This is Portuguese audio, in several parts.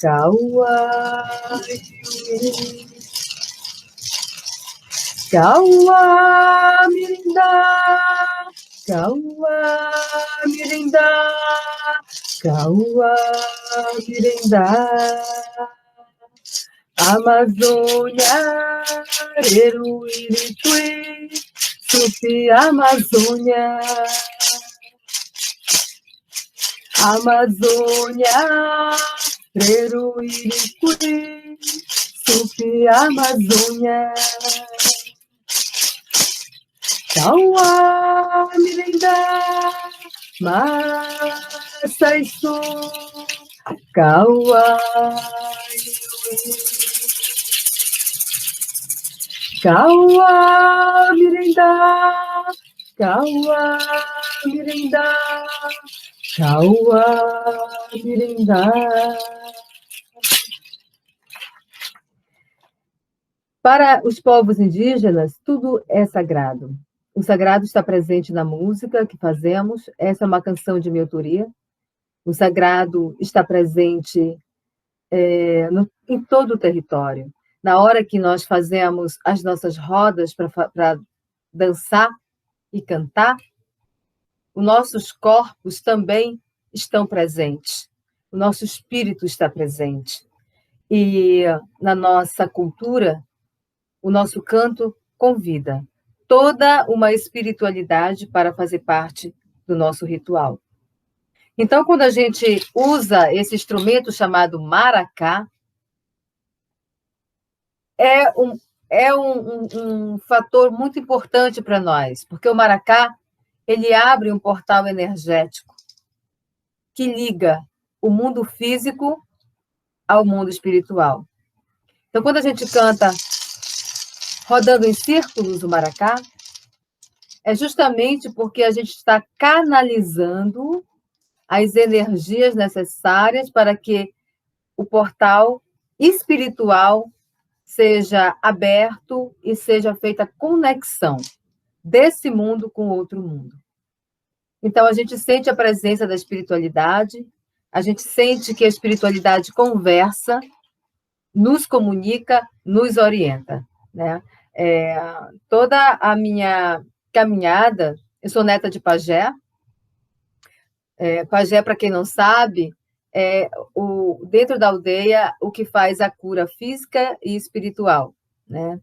Kauai, Kauai, Mirinda, Kauai, Mirinda, Kauai, Mirinda. Amazônia, Eruiricui, Sufi Amazônia. Amazônia, Eruiricui, Sufi Amazônia. Kauai, Mirinda, Massaiçu, Kauai, Kauai, Mirinda, Kauai, Mirinda, Kauai, Mirinda. Para os povos indígenas, tudo é sagrado. O sagrado está presente na música que fazemos. Essa é uma canção de minha autoria. O sagrado está presente em todo o território. Na hora que nós fazemos as nossas rodas para dançar e cantar, os nossos corpos também estão presentes. O nosso espírito está presente. E na nossa cultura, o nosso canto convida toda uma espiritualidade para fazer parte do nosso ritual. Então, quando a gente usa esse instrumento chamado maracá, é um fator muito importante para nós, porque o maracá, ele abre um portal energético que liga o mundo físico ao mundo espiritual. Então, quando a gente canta rodando em círculos o maracá, é justamente porque a gente está canalizando as energias necessárias para que o portal espiritual seja aberto e seja feita a conexão desse mundo com outro mundo. Então, a gente sente a presença da espiritualidade, a gente sente que a espiritualidade conversa, nos comunica, nos orienta, né? Toda a minha caminhada, eu sou neta de pajé. Pajé, para quem não sabe, dentro da aldeia, o que faz a cura física e espiritual, né?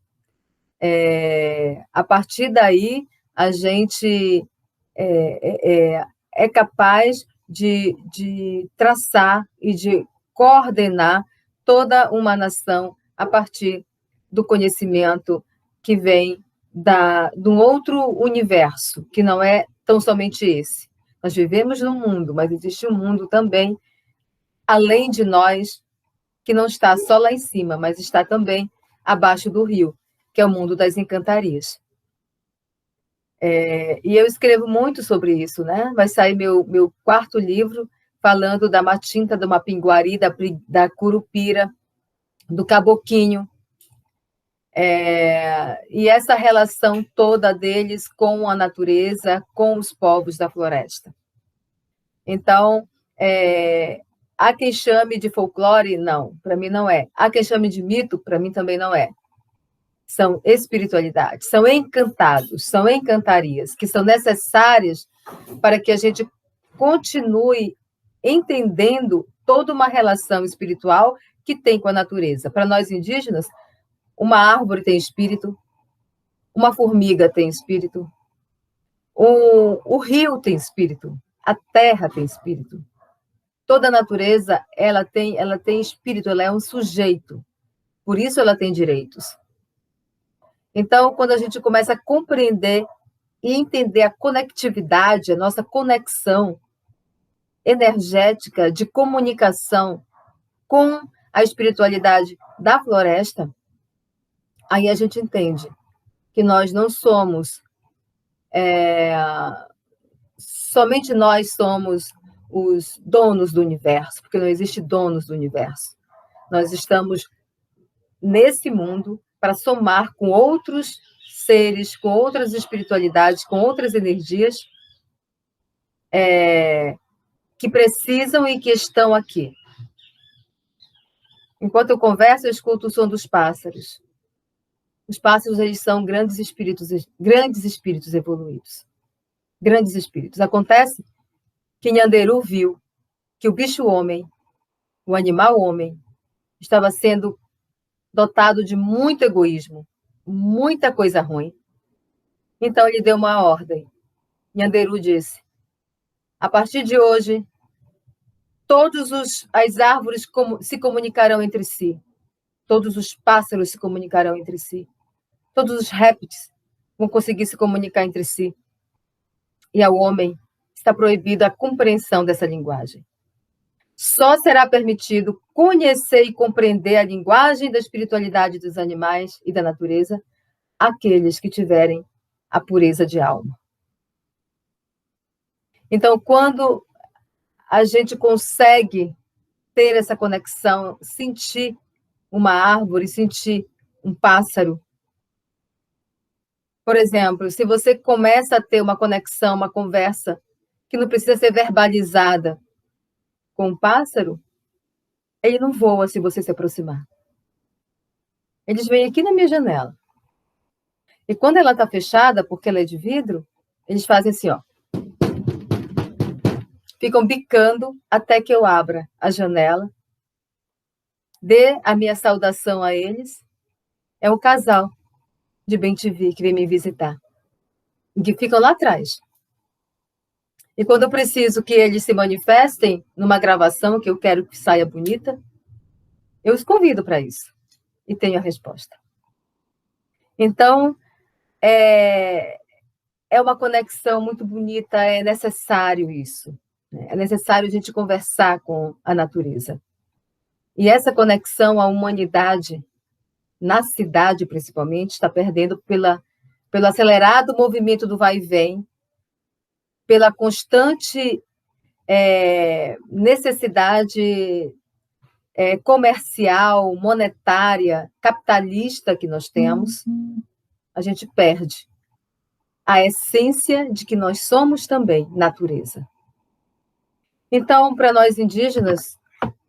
A partir daí, a gente é capaz de traçar e de coordenar toda uma nação a partir do conhecimento que vem de um outro universo, que não é tão somente esse. Nós vivemos num mundo, mas existe um mundo também, além de nós, que não está só lá em cima, mas está também abaixo do rio, que é o mundo das encantarias. E eu escrevo muito sobre isso, né? Vai sair meu 4º livro, falando da Matinta, do Mapinguari, da Curupira, do Caboquinho, e essa relação toda deles com a natureza, com os povos da floresta. Então, há quem chame de folclore? Não, para mim não é. Há quem chame de mito? Para mim também não é. São espiritualidades, são encantados, são encantarias, que são necessárias para que a gente continue entendendo toda uma relação espiritual que tem com a natureza. Para nós indígenas, uma árvore tem espírito, uma formiga tem espírito, o rio tem espírito, a terra tem espírito. Toda a natureza, ela tem espírito, ela é um sujeito. Por isso ela tem direitos. Então, quando a gente começa a compreender e entender a conectividade, a nossa conexão energética de comunicação com a espiritualidade da floresta, aí a gente entende que nós não somos, somente nós somos os donos do universo, porque não existe donos do universo. Nós estamos nesse mundo para somar com outros seres, com outras espiritualidades, com outras energias que precisam e que estão aqui. Enquanto eu converso, eu escuto o som dos pássaros. Os pássaros, eles são grandes espíritos evoluídos. Grandes espíritos. Acontece que Nhanderu viu que o bicho-homem, o animal-homem, estava sendo dotado de muito egoísmo, muita coisa ruim. Então, ele deu uma ordem. Nhanderu disse, a partir de hoje, todas as árvores se comunicarão entre si. Todos os pássaros se comunicarão entre si. Todos os répteis vão conseguir se comunicar entre si. E ao homem está proibida a compreensão dessa linguagem. Só será permitido conhecer e compreender a linguagem da espiritualidade dos animais e da natureza aqueles que tiverem a pureza de alma. Então, quando a gente consegue ter essa conexão, sentir uma árvore, sentir um pássaro. Por exemplo, se você começa a ter uma conexão, uma conversa, que não precisa ser verbalizada com um pássaro, ele não voa se você se aproximar. Eles vêm aqui na minha janela. E quando ela está fechada, porque ela é de vidro, eles fazem assim, ó. Ficam bicando até que eu abra a janela, dê a minha saudação a eles. É um casal de bem-te-vi que vem me visitar, que ficam lá atrás. E quando eu preciso que eles se manifestem numa gravação que eu quero que saia bonita, eu os convido para isso. E tenho a resposta. Então, é uma conexão muito bonita, é necessário isso. Né? É necessário a gente conversar com a natureza. E essa conexão à humanidade, na cidade principalmente, está perdendo pelo acelerado movimento do vai e vem, pela constante necessidade comercial, monetária, capitalista que nós temos, a gente perde a essência de que nós somos também natureza. Então, para nós indígenas,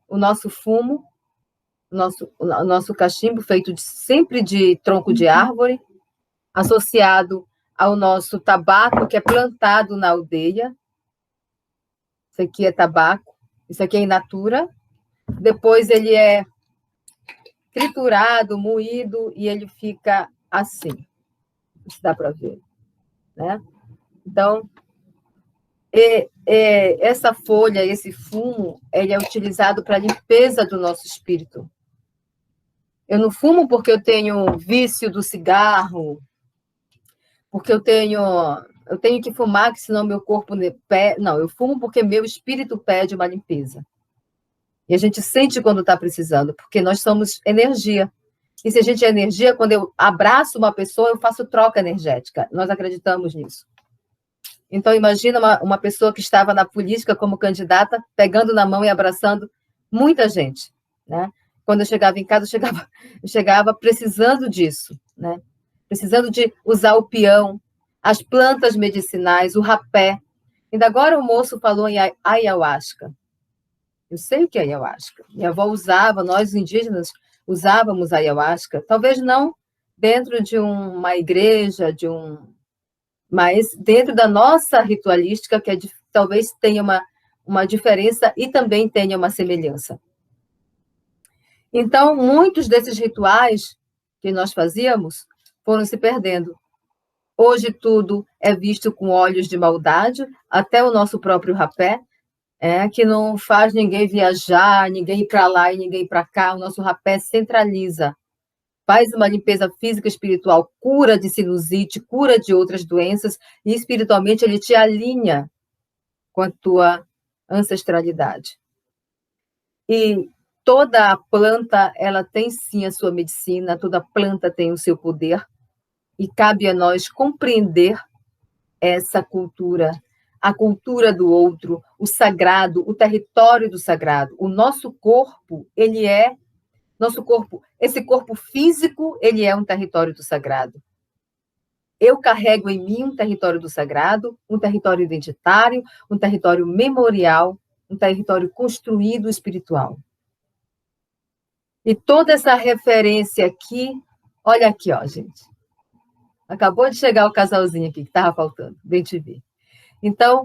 o nosso fumo, o nosso cachimbo, feito sempre de tronco de árvore, associado ao nosso tabaco, que é plantado na aldeia. Isso aqui é tabaco, isso aqui é in natura. Depois ele é triturado, moído, e ele fica assim. Isso dá para ver. Né? Então, essa folha, esse fumo, ele é utilizado para a limpeza do nosso espírito. Eu não fumo porque eu tenho vício do cigarro, porque eu tenho que fumar, que senão meu corpo... Não, eu fumo porque meu espírito pede uma limpeza. E a gente sente quando está precisando, porque nós somos energia. E se a gente é energia, quando eu abraço uma pessoa, eu faço troca energética. Nós acreditamos nisso. Então, imagina uma pessoa que estava na política como candidata, pegando na mão e abraçando muita gente. Né? Quando eu chegava em casa, eu chegava precisando disso. Né? Precisando de usar o peão, as plantas medicinais, o rapé. Ainda agora o moço falou em ayahuasca. Eu sei o que é ayahuasca. Minha avó usava, nós indígenas usávamos ayahuasca, talvez não dentro de uma igreja, mas dentro da nossa ritualística, que talvez tenha uma diferença e também tenha uma semelhança. Então, muitos desses rituais que nós fazíamos foram se perdendo. Hoje tudo é visto com olhos de maldade, até o nosso próprio rapé, que não faz ninguém viajar, ninguém ir para lá e ninguém ir para cá. O nosso rapé centraliza, faz uma limpeza física e espiritual, cura de sinusite, cura de outras doenças, e espiritualmente ele te alinha com a tua ancestralidade. E toda a planta, ela tem sim a sua medicina, toda planta tem o seu poder, e cabe a nós compreender essa cultura, a cultura do outro, o sagrado, o território do sagrado. O nosso corpo, esse corpo físico, ele é um território do sagrado. Eu carrego em mim um território do sagrado, um território identitário, um território memorial, um território construído espiritual. E toda essa referência aqui, olha aqui, ó, gente. Acabou de chegar o casalzinho aqui, que estava faltando, bem te ver. Então,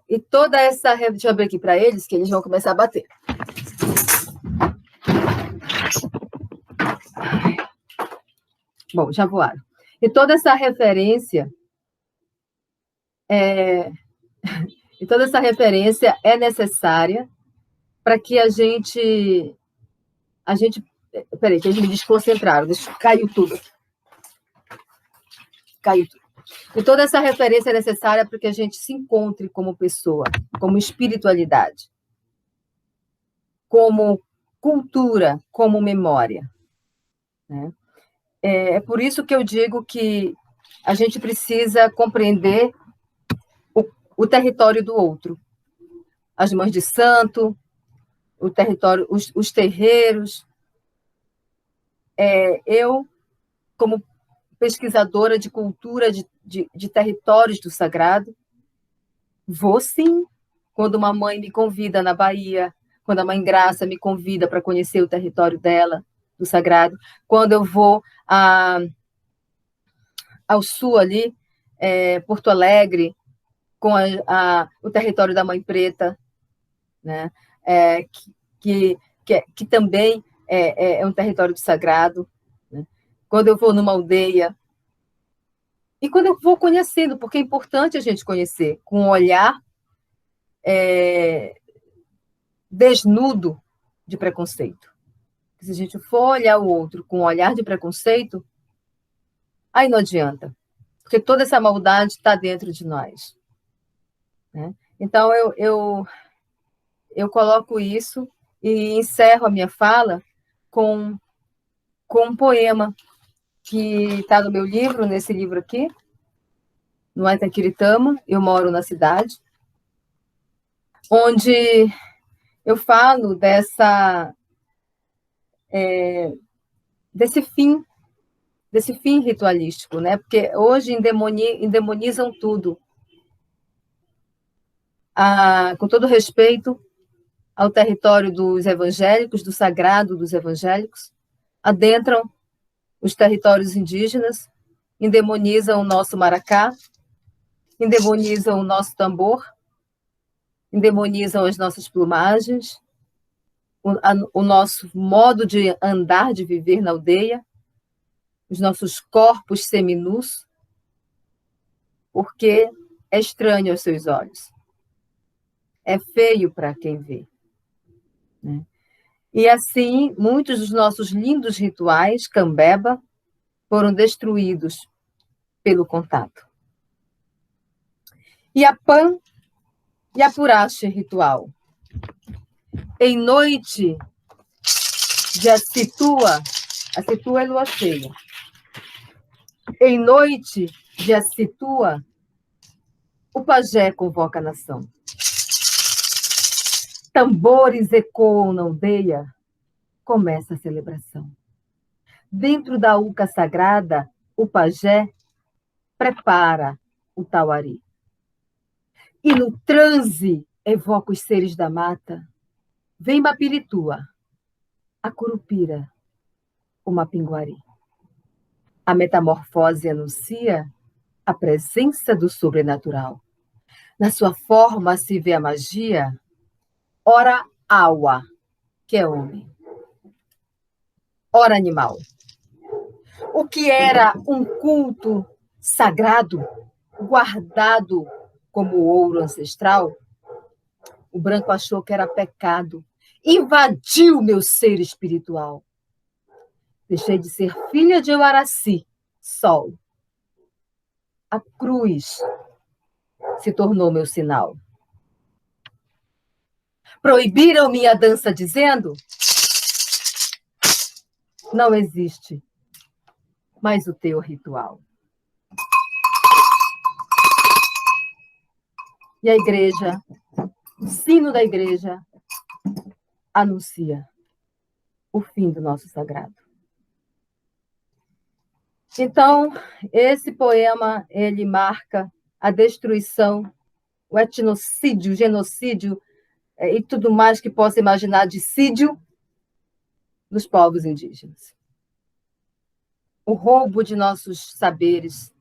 e toda essa... Deixa eu abrir aqui para eles, que eles vão começar a bater. Bom, já voaram. E toda essa referência... E toda essa referência é necessária para que a gente... Peraí, que eles me desconcentraram. Caiu tudo. Caiu tudo. E toda essa referência é necessária para que a gente se encontre como pessoa, como espiritualidade, como cultura, como memória. Né? É por isso que eu digo que a gente precisa compreender o território do outro. As mães de santo, o território, os terreiros. Eu, como pesquisadora de cultura, de territórios do sagrado, vou sim, quando uma mãe me convida na Bahia, quando a Mãe Graça me convida para conhecer o território dela, do sagrado, quando eu vou ao sul ali, Porto Alegre, com o território da Mãe Preta, né? Que também é um território do sagrado, né? Quando eu vou numa aldeia, e quando eu vou conhecendo, porque é importante a gente conhecer, com um olhar desnudo de preconceito. Se a gente for olhar o outro com um olhar de preconceito, aí não adianta, porque toda essa maldade está dentro de nós. Né? Então, eu coloco isso e encerro a minha fala com um poema que está no meu livro, nesse livro aqui, no Aitaquiritama, Eu Moro na Cidade, onde eu falo desse fim ritualístico, né? Porque hoje endemonizam tudo. Com todo respeito ao território dos evangélicos, do sagrado dos evangélicos, adentram os territórios indígenas, endemonizam o nosso maracá, endemonizam o nosso tambor, endemonizam as nossas plumagens, o nosso modo de andar, de viver na aldeia, os nossos corpos seminus, porque é estranho aos seus olhos. É feio para quem vê. Né? E assim, muitos dos nossos lindos rituais, cambeba, foram destruídos pelo contato. E a Pan e a Puraxe ritual. Em noite de a Situa é lua cheia. Em noite de a Situa, o pajé convoca a nação. Tambores ecoam na aldeia, começa a celebração. Dentro da uca sagrada, o pajé prepara o tauari. E no transe evoca os seres da mata. Vem Mapiritua, a Curupira, o Mapinguari. A metamorfose anuncia a presença do sobrenatural. Na sua forma se vê a magia, ora aua, que é homem, ora animal. O que era um culto sagrado, guardado como ouro ancestral, o branco achou que era pecado, invadiu meu ser espiritual. Deixei de ser filha de Euaraci, sol. A cruz se tornou meu sinal. Proibiram minha dança dizendo: não existe mais o teu ritual. E a igreja, o sino da igreja, anuncia o fim do nosso sagrado. Então, esse poema, ele marca a destruição, o etnocídio, o genocídio e tudo mais que possa imaginar de sídio dos povos indígenas. O roubo de nossos saberes,